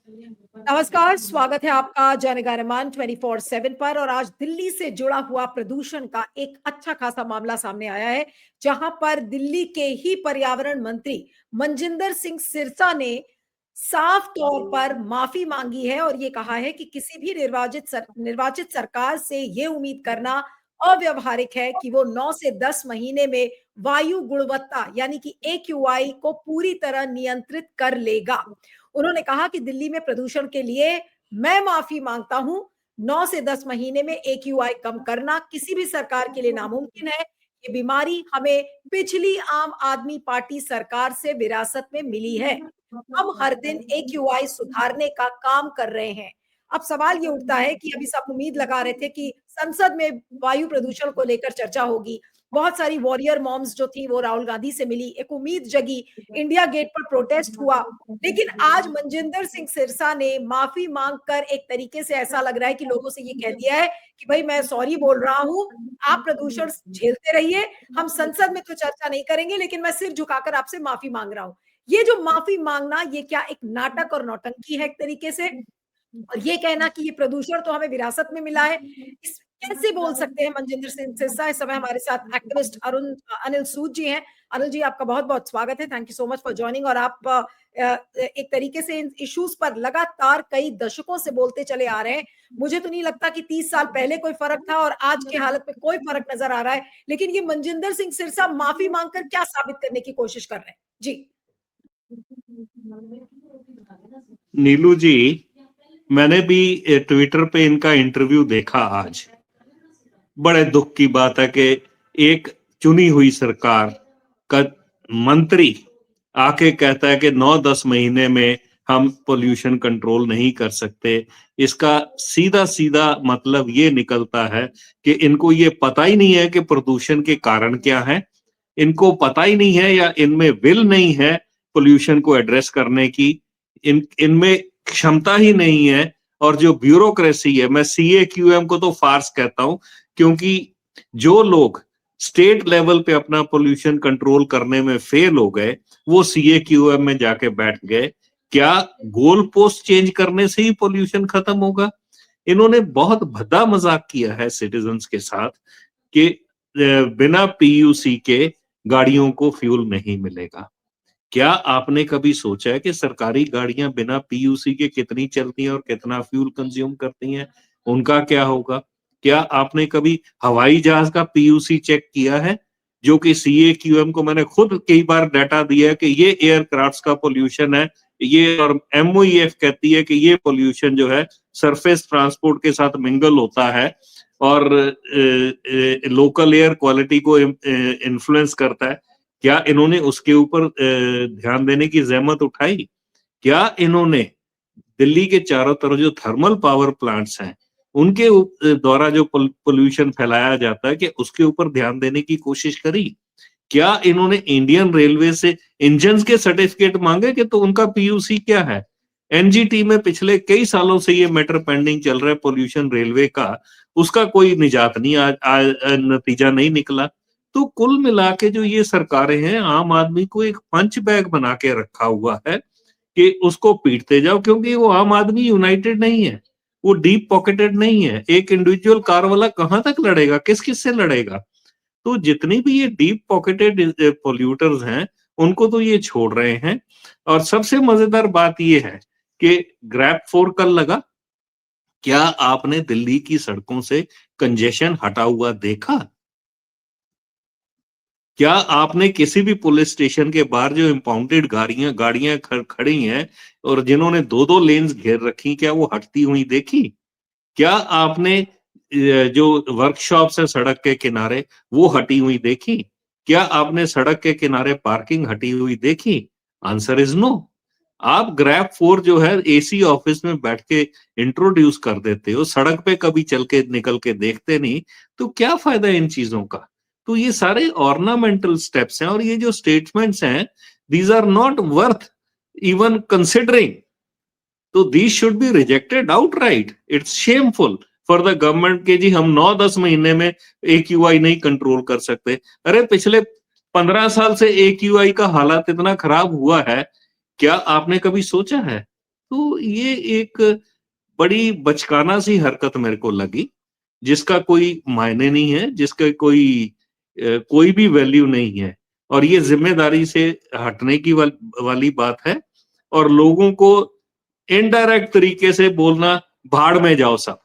नमस्कार, स्वागत है आपका जनगणमन 24/7 पर। और आज दिल्ली से जुड़ा हुआ प्रदूषण का एक अच्छा खासा मामला सामने आया है, जहां पर दिल्ली के ही पर्यावरण मंत्री मनजिंदर सिंह सिरसा ने साफ तौर पर माफी मांगी है और ये कहा है कि किसी भी निर्वाचित सरकार से ये उम्मीद करना अव्यावहारिक है कि वो 9 से 10 महीने में वायु गुणवत्ता यानी कि AQI को पूरी तरह नियंत्रित कर लेगा। उन्होंने कहा कि दिल्ली में प्रदूषण के लिए मैं माफी मांगता हूं। 9 से 10 महीने में AQI कम करना किसी भी सरकार के लिए नामुमकिन है। ये बीमारी हमें पिछली आम आदमी पार्टी सरकार से विरासत में मिली है। हम हर दिन AQI सुधारने का काम कर रहे हैं। अब सवाल ये उठता है कि अभी सब उम्मीद लगा रहे थे कि संसद में वायु प्रदूषण को लेकर चर्चा होगी। बहुत सारी वॉरियर मॉम्स जो थी वो राहुल गांधी से मिली, एक उम्मीद जगी, इंडिया गेट पर प्रोटेस्ट हुआ। लेकिन आज मनजिंदर सिंह सिरसा ने माफी मांगकर एक तरीके से ऐसा लग रहा है कि लोगों से ये कह दिया है कि भाई मैं सॉरी बोल रहा हूं, आप प्रदूषण झेलते रहिए, हम संसद में तो चर्चा नहीं करेंगे, लेकिन मैं सिर झुकाकर आपसे माफी मांग रहा हूं। ये जो माफी मांगना, ये क्या एक नाटक और नौटंकी है एक तरीके से। और ये कहना कि ये प्रदूषण तो हमें विरासत में मिला है, इस कैसे बोल सकते हैं मनजिंदर सिंह सिरसा। इस समय हमारे साथ एक्टिविस्ट अनिल सूद जी हैं। अनिल जी, आपका बहुत बहुत स्वागत है, thank you so much for joining. और आप एक तरीके से इन इश्यूज पर लगातार कई दशकों से बोलते चले आ रहे हैं। मुझे तो नहीं लगता कि 30 साल पहले कोई फर्क था और आज के हालत में कोई फर्क नजर आ रहा है। लेकिन ये मनजिंदर सिंह सिरसा माफी मांगकर क्या साबित करने की कोशिश कर रहे हैं जी? नीलू जी, मैंने भी ट्विटर पे इनका इंटरव्यू देखा आज। बड़े दुख की बात है कि एक चुनी हुई सरकार का मंत्री आके कहता है कि 9-10 महीने में हम पोल्यूशन कंट्रोल नहीं कर सकते। इसका सीधा सीधा मतलब ये निकलता है कि इनको ये पता ही नहीं है कि प्रदूषण के कारण क्या है, इनको पता ही नहीं है या इनमें विल नहीं है पोल्यूशन को एड्रेस करने की, इनमें क्षमता ही नहीं है। और जो ब्यूरोक्रेसी है, मैं CAQM को तो फार्स कहता हूं, क्योंकि जो लोग स्टेट लेवल पे अपना पोल्यूशन कंट्रोल करने में फेल हो गए, वो CAQM में जाके बैठ गए। क्या गोल पोस्ट चेंज करने से ही पोल्यूशन खत्म होगा? इन्होंने बहुत भद्दा मजाक किया है सिटीजन्स के साथ कि बिना PUC के गाड़ियों को फ्यूल नहीं मिलेगा। क्या आपने कभी सोचा है कि सरकारी गाड़ियां बिना PUC के कितनी चलती हैं और कितना फ्यूल कंज्यूम करती हैं? उनका क्या होगा? क्या आपने कभी हवाई जहाज का PUC चेक किया है? जो कि CAQM को मैंने खुद कई बार डाटा दिया है कि ये एयरक्राफ्ट्स का पोल्यूशन है, ये, और MOEF कहती है कि ये पोल्यूशन जो है सरफेस ट्रांसपोर्ट के साथ मिंगल होता है और लोकल एयर क्वालिटी को इन्फ्लुएंस करता है। क्या इन्होंने उसके ऊपर ध्यान देने की जहमत उठाई? क्या इन्होंने दिल्ली के चारों तरफ जो थर्मल पावर प्लांट्स हैं, उनके द्वारा जो पोल्यूशन फैलाया जाता है, कि उसके ऊपर ध्यान देने की कोशिश करी? क्या इन्होंने इंडियन रेलवे से इंजन के सर्टिफिकेट मांगे कि तो उनका PUC क्या है? NGT में पिछले कई सालों से ये मैटर पेंडिंग चल रहा है पोल्यूशन रेलवे का, उसका कोई निजात नहीं, नतीजा नहीं निकला। तो कुल मिला के जो ये सरकारें हैं, आम आदमी को एक पंच बैग बना के रखा हुआ है कि उसको पीटते जाओ, क्योंकि वो आम आदमी यूनाइटेड नहीं है, वो डीप पॉकेटेड नहीं है। एक इंडिविजुअल कार वाला कहां तक लड़ेगा, किस किस से लड़ेगा? तो जितनी भी ये डीप पॉकेटेड पोल्यूटर्स हैं, उनको तो ये छोड़ रहे हैं। और सबसे मजेदार बात ये है कि ग्रैब 4 कल लगा। क्या आपने दिल्ली की सड़कों से कंजेशन हटा हुआ देखा? क्या आपने किसी भी पुलिस स्टेशन के बाहर जो इम्पाउंडेड गाड़ियां खड़ी हैं और जिन्होंने 2-2 लेन्स घेर रखी, क्या वो हटती हुई देखी? क्या आपने जो वर्कशॉप्स है सड़क के किनारे, वो हटी हुई देखी? क्या आपने सड़क के किनारे पार्किंग हटी हुई देखी? Answer is no. आप ग्रैब 4 जो है AC ऑफिस में बैठ के इंट्रोड्यूस कर देते हो, सड़क पे कभी चल के निकल के देखते नहीं, तो क्या फायदा इन चीजों का? तो ये सारे ऑर्नामेंटल स्टेप्स हैं और ये जो स्टेटमेंट्स हैं, these are not worth even considering. तो these should be rejected outright. It's shameful for the government के जी हम 9-10 महीने में AQI नहीं कंट्रोल कर सकते। अरे पिछले 15 साल से AQI का हालात इतना खराब हुआ है, क्या आपने कभी सोचा है? तो ये एक बड़ी बचकाना सी हरकत मेरे को लगी, जिसका कोई मायने नहीं है, जिसका कोई भी वैल्यू नहीं है, और ये जिम्मेदारी से हटने की वाली बात है। और लोगों को इनडायरेक्ट तरीके से बोलना, भाड़ में जाओ सब।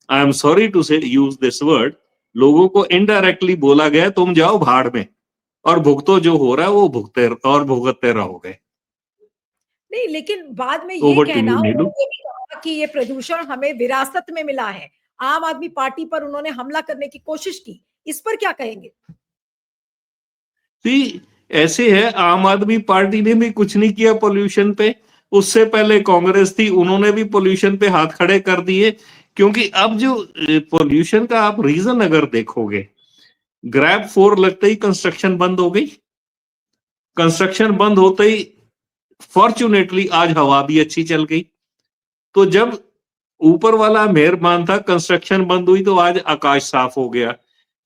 आई एम सॉरी टू से यूज दिस वर्ड, लोगों को इनडायरेक्टली बोला गया तुम जाओ भाड़ में, और भुगतो जो हो रहा है वो भुगतते रहोगे। नहीं, लेकिन बाद में ये ओवर टू कहना, यू नीलू। उन्होंने ये भी कहा कि ये प्रदूषण हमें विरासत में मिला है। आम आदमी पार्टी पर उन्होंने हमला करने की कोशिश की, इस पर क्या कहेंगे? सी, ऐसे है, आम आदमी पार्टी ने भी कुछ नहीं किया पोल्यूशन पे। उससे पहले कांग्रेस थी, उन्होंने भी पोल्यूशन पे हाथ खड़े कर दिए। क्योंकि अब जो पोल्यूशन का आप रीजन अगर देखोगे, ग्रैब 4 लगते ही कंस्ट्रक्शन बंद हो गई। कंस्ट्रक्शन बंद होते ही फॉर्चुनेटली आज हवा भी अच्छी चल गई। तो जब ऊपर वाला मेहरबान था, कंस्ट्रक्शन बंद हुई, तो आज आकाश साफ हो गया।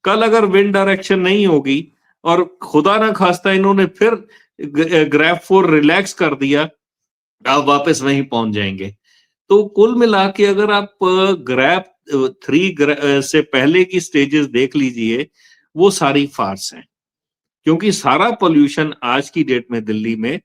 कल अगर विंड डायरेक्शन नहीं होगी और खुदा ना खास्ता इन्होंने फिर ग्रैब 4 रिलैक्स कर दिया, आप वापस वहीं पहुंच जाएंगे। तो कुल मिला के अगर आप ग्रैब 3 से पहले की स्टेजेस देख लीजिए, वो सारी फार्स हैं। क्योंकि सारा पोल्यूशन आज की डेट में दिल्ली में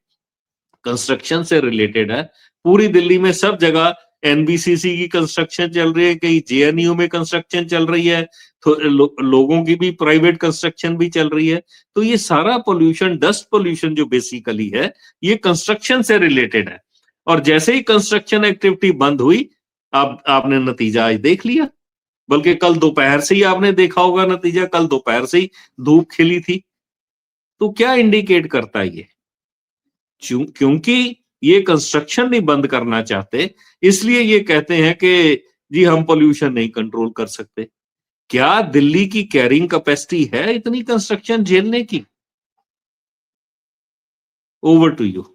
कंस्ट्रक्शन से रिलेटेड है। पूरी दिल्ली में सब जगह एनबीसीसी की कंस्ट्रक्शन चल रही है, कहीं जेएनयू में कंस्ट्रक्शन चल रही है, तो लोगों की भी प्राइवेट कंस्ट्रक्शन भी चल रही है। तो ये सारा पोल्यूशन, डस्ट पोल्यूशन जो बेसिकली है, ये कंस्ट्रक्शन से रिलेटेड है। और जैसे ही कंस्ट्रक्शन एक्टिविटी बंद हुई, आपने नतीजा आज देख लिया। बल्कि कल दोपहर से ही आपने देखा होगा नतीजा, कल दोपहर से ही धूप खिली थी। तो क्या इंडिकेट करता है ये? क्योंकि ये कंस्ट्रक्शन नहीं बंद करना चाहते, इसलिए ये कहते हैं कि जी हम पोल्यूशन नहीं कंट्रोल कर सकते। क्या दिल्ली की कैरिंग कैपेसिटी है इतनी कंस्ट्रक्शन झेलने की? Over to you.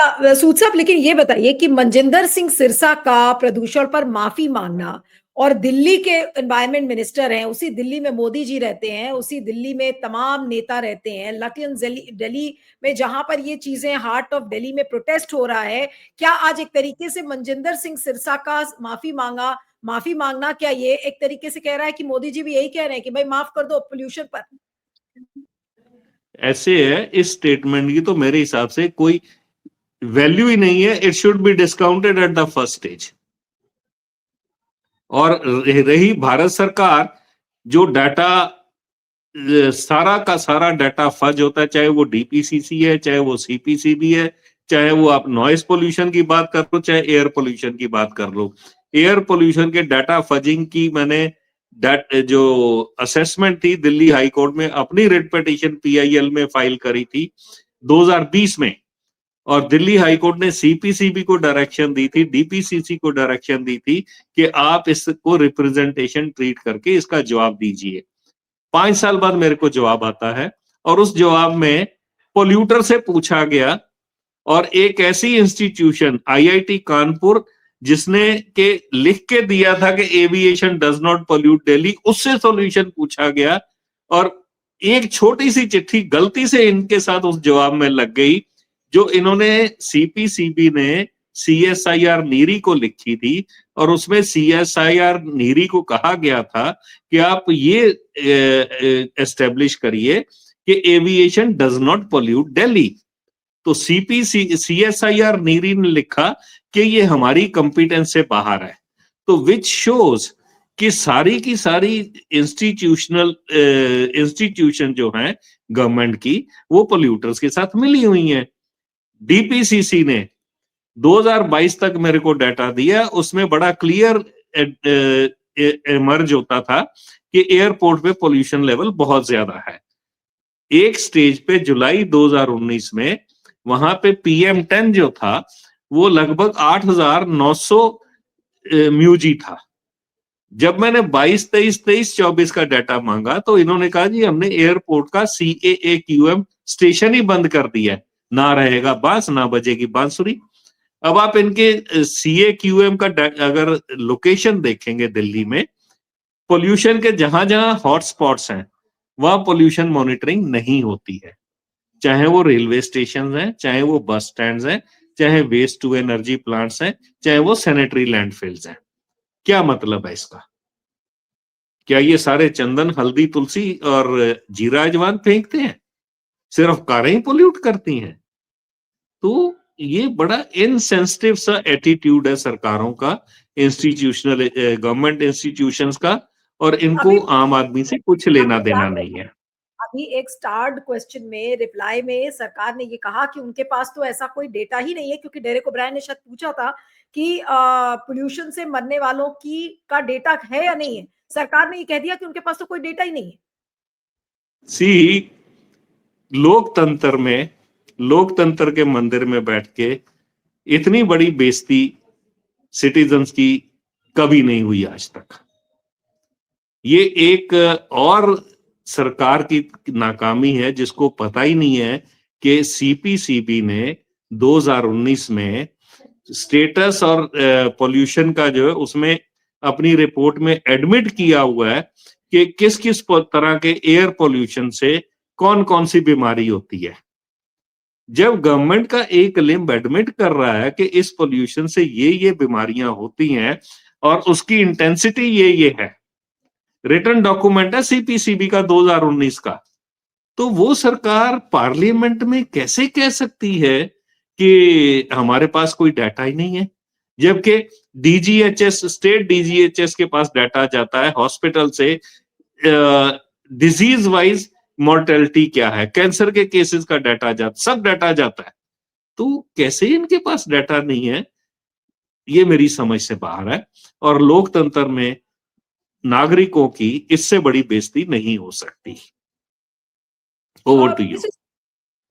सूद साहब, लेकिन ये बताइए कि मनजिंदर सिंह सिरसा का प्रदूषण पर माफी मांगना, और दिल्ली के एनवायरमेंट मिनिस्टर हैं, उसी दिल्ली में मोदी जी रहते हैं, उसी दिल्ली में तमाम नेता रहते हैं, लटियन दिल्ली में जहां पर ये चीजें, हार्ट ऑफ दिल्ली में प्रोटेस्ट हो रहा है, क्या आज एक तरीके से मनजिंदर सिंह सिरसा का माफी मांगना, क्या ये एक तरीके से कह रहा है कि मोदी जी भी यही कह रहे हैं कि भाई माफ कर दो पोल्यूशन पर? ऐसे है, इस स्टेटमेंट की तो मेरे हिसाब से कोई वैल्यू ही नहीं है। It should be discounted at the first stage. और रही भारत सरकार, जो डाटा, सारा का सारा डाटा फज होता है, चाहे वो डीपीसीसी है, चाहे वो सीपीसीबी है, चाहे वो आप नॉइस पोल्यूशन की बात कर लो, चाहे एयर पोल्यूशन की बात कर लो। एयर पोल्यूशन के डाटा फजिंग की मैंने जो असेसमेंट थी, दिल्ली हाई कोर्ट में अपनी रिट पिटीशन पीआईएल में फाइल करी थी 2020 में। और दिल्ली हाई कोर्ट ने सीपीसीबी को डायरेक्शन दी थी, डीपीसीसी को डायरेक्शन दी थी कि आप इसको रिप्रेजेंटेशन ट्रीट करके इसका जवाब दीजिए। 5 साल बाद मेरे को जवाब आता है, और उस जवाब में पोल्यूटर से पूछा गया, और एक ऐसी इंस्टीट्यूशन आईआईटी कानपुर जिसने के लिख के दिया था कि aviation does not pollute Delhi, उससे सॉल्यूशन पूछा गया। और एक छोटी सी चिट्ठी गलती से इनके साथ उस जवाब में लग गई, जो इन्होंने सीपीसीबी ने सीएसआईआर नीरी को लिखी थी, और उसमें सीएसआईआर नीरी को कहा गया था कि आप ये एस्टेब्लिश करिए कि aviation does not pollute Delhi. तो सीएसआईआर नीरी ने लिखा कि ये हमारी कंपिटेंस से बाहर है। तो विच शोज कि सारी की सारी इंस्टीट्यूशन जो है गवर्नमेंट की, वो पोल्यूटर्स के साथ मिली हुई हैं। डीपीसीसी ने 2022 तक मेरे को डाटा दिया, उसमें बड़ा क्लियर इमर्ज होता था कि एयरपोर्ट पे पोल्यूशन लेवल बहुत ज्यादा है। एक स्टेज पे जुलाई 2019 में वहां पे PM10 जो था वो लगभग 8,900 म्यूजी था। जब मैंने 22-23-23-24 का डाटा मांगा, तो इन्होंने कहा जी हमने एयरपोर्ट का CAAQM स्टेशन ही बंद कर दिया है, ना रहेगा बांस, ना बजेगी बांसुरी। अब आप इनके CAQM का अगर लोकेशन देखेंगे दिल्ली में, पोल्यूशन के जहां जहां हॉटस्पॉट्स हैं वहां पोल्यूशन मॉनिटरिंग नहीं होती है। चाहे वो रेलवे स्टेशन हैं, चाहे वो बस स्टैंड हैं, चाहे वेस्ट टू एनर्जी प्लांट्स हैं, चाहे वो सैनिटरी लैंडफिल्स हैं। क्या मतलब है इसका? क्या ये सारे चंदन, हल्दी, तुलसी और जीरा अजवाइन फेंकते हैं? सिर्फ कारें ही पोल्यूट करती हैं? तो ये बड़ा इनसेंसिटिव सा एटीट्यूड है सरकारों का, इंस्टीट्यूशनल गवर्नमेंट इंस्टीट्यूशंस का, और इनको अभी आम आदमी से कुछ आपको लेना देना याद है, नहीं है। अभी एक स्टार्ड क्वेश्चन में रिप्लाई में सरकार ने ये कहा कि उनके पास तो ऐसा कोई डेटा ही नहीं है, क्योंकि डेरेक ओब्रायन ने शायद पूछा था कि पोल्यूशन से मरने वालों की का डेटा है या नहीं है। सरकार ने ये कह दिया कि उनके पास तो कोई डेटा ही नहीं है। सी, लोकतंत्र में, लोकतंत्र के मंदिर में बैठ के इतनी बड़ी बेइज्जती सिटीजन्स की कभी नहीं हुई आज तक। ये एक और सरकार की नाकामी है, जिसको पता ही नहीं है कि सीपीसीबी ने 2019 में स्टेटस और पोल्यूशन का जो है उसमें अपनी रिपोर्ट में एडमिट किया हुआ है कि किस किस तरह के एयर पोल्यूशन से कौन कौन सी बीमारी होती है। जब गवर्नमेंट का एक लिम्ब एडमिट कर रहा है कि इस पोल्यूशन से ये बीमारियां होती हैं और उसकी इंटेंसिटी ये है, रिटर्न डॉक्यूमेंट है सीपीसीबी का 2019 का, तो वो सरकार पार्लियामेंट में कैसे कह सकती है कि हमारे पास कोई डाटा ही नहीं है? जबकि डीजीएचएस, स्टेट डीजीएचएस के पास डाटा जाता है हॉस्पिटल से, डिजीज वाइज मॉर्टेलिटी क्या है, कैंसर के केसेस का डाटा जाता, सब डाटा जाता है। तो कैसे इनके पास डाटा नहीं है, ये मेरी समझ से बाहर है। और लोकतंत्र में नागरिकों की इससे बड़ी बेइज्जती नहीं हो सकती। Over to you.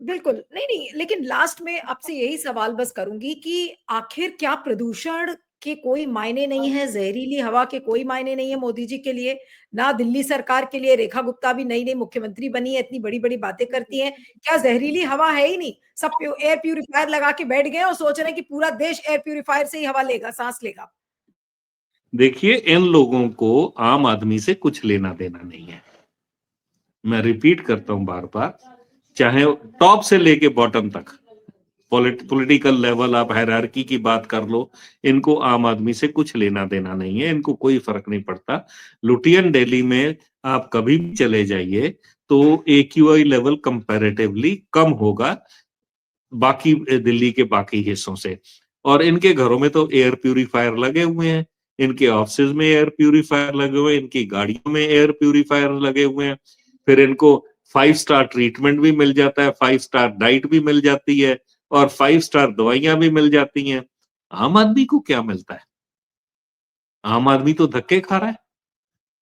बिल्कुल, नहीं, लेकिन लास्ट में आपसे यही सवाल बस करूँगी कि आखिर क्या प्रदूषण के कोई मायने नहीं है, ज़हरीली हवा के कोई मायने नहीं है मोदी जी के लिए, ना दिल्ली सरकार के लिए? रेखा गुप्ता भी नई-नई मुख्यमंत्री बनी है, इतनी बड़ी-बड़ी बातें करती हैं। क्या ज़हरीली हवा है ही नहीं? सब एयर प्यूरीफायर लगा के बैठ गए हैं और सोच रहे हैं कि पूरा देश एयर प्यूरीफायर से ही हवा लेगा, सांस लेगा। देखिए, इन लोगों को आम आदमी से कुछ लेना देना नहीं है। मैं रिपीट करता हूं बार बार, चाहे टॉप से लेके बॉटम तक, पॉलिटिकल लेवल, आप हायरार्की की बात कर लो, इनको आम आदमी से कुछ लेना देना नहीं है, इनको कोई फर्क नहीं पड़ता। लुटियन दिल्ली में आप कभी भी चले जाइए तो एक्यूआई लेवल कंपैरेटिवली कम होगा बाकी दिल्ली के बाकी हिस्सों से। और इनके घरों में तो एयर प्यूरीफायर लगे हुए हैं, इनके ऑफिस में एयर प्यूरीफायर लगे हुए हैं, इनकी गाड़ियों में एयर प्यूरीफायर लगे हुए हैं। फिर इनको 5 स्टार ट्रीटमेंट भी मिल जाता है, 5 स्टार डाइट भी मिल जाती है और 5 स्टार दवाइयां भी मिल जाती हैं। आम आदमी को क्या मिलता है? आम आदमी तो धक्के खा रहा है।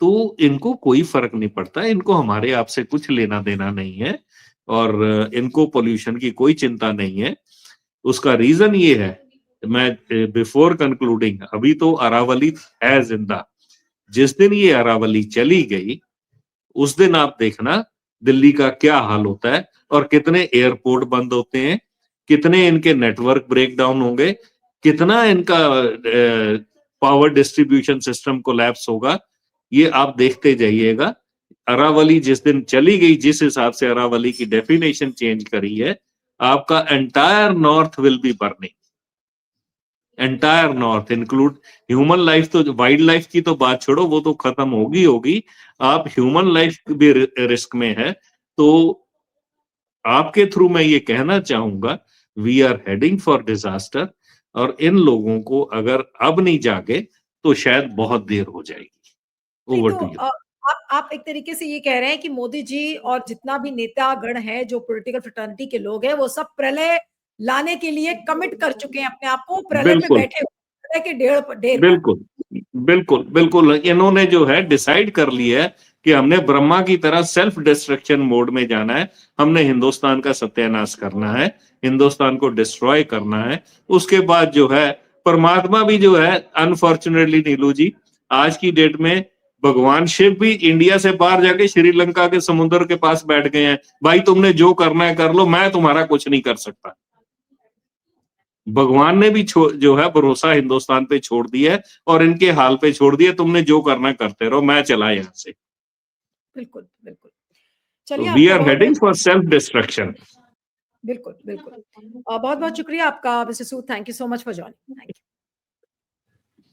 तो इनको कोई फर्क नहीं पड़ता, इनको हमारे आपसे कुछ लेना देना नहीं है और इनको पोल्यूशन की कोई चिंता नहीं है। उसका रीजन ये है, मैं बिफोर कंक्लूडिंग, अभी तो अरावली है जिंदा, जिस दिन ये अरावली चली गई उस दिन आप देखना दिल्ली का क्या हाल होता है और कितने एयरपोर्ट बंद होते हैं, कितने इनके नेटवर्क ब्रेकडाउन होंगे, कितना इनका पावर डिस्ट्रीब्यूशन सिस्टम कोलैप्स होगा, ये आप देखते जाइएगा। अरावली जिस दिन चली गई, जिस हिसाब से अरावली की डेफिनेशन चेंज करी है, आपका entire north will be burning, entire north include human life. तो वाइल्ड लाइफ की तो बात छोड़ो, वो तो खत्म होगी, आप ह्यूमन लाइफ भी रिस्क में है। तो आपके थ्रू मैं ये कहना चाहूंगा, we are heading for disaster, और इन लोगों को अगर अब नहीं जागे तो शायद बहुत देर हो जाएगी। नहीं ओवर तो टू यू। आप एक तरीके से ये कह रहे हैं कि मोदी जी और जितना भी नेतागण है, जो पॉलिटिकल फ्रेटर्निटी के लोग हैं, वो सब प्रलय लाने के लिए कमिट कर चुके हैं अपने आप को, प्रलय पे बिल्कुल बैठे हुए, प्रलय के ढेर पर। बिल्कुल बिल्कुल बिल्कुल, इन्होंने जो है डिसाइड कर लिया है कि हमने ब्रह्मा की तरह सेल्फ डिस्ट्रक्शन मोड में जाना है, हमने हिंदुस्तान का सत्यानाश करना है, हिंदुस्तान को डिस्ट्रॉय करना है। उसके बाद जो है परमात्मा भी जो है, अनफॉर्चुनेटली नीलू जी, आज की डेट में भगवान शिव भी इंडिया से बाहर जाके श्रीलंका के समुद्र के पास बैठ गए हैं। भाई तुमने जो करना है कर लो, मैं तुम्हारा कुछ नहीं कर सकता। भगवान ने भी जो है भरोसा हिंदुस्तान पे छोड़ दिया है और इनके हाल पे छोड़ दिया, तुमने जो करना करते रहो, मैं चला यहां से। बिल्कुल, बिल्कुल। चलिए वी आपका आर बहुत-बहुत हेडिंग फॉर सेल्फ डिस्ट्रक्शन। बिल्कुल, बिल्कुल। बहुत-बहुत शुक्रिया आपका mister Sood, thank you so much for joining. Thank you.